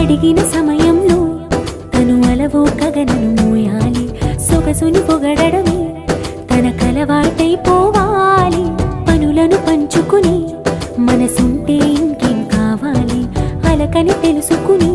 అడిగిన సమయంలో తను అలవో గగనను మోయాలి. సొగసుని పొగడమే తన కలవాటైపోవాలి. పనులను పంచుకుని మనసుంటే ఇంకేం కావాలి, అలకని తెలుసుకుని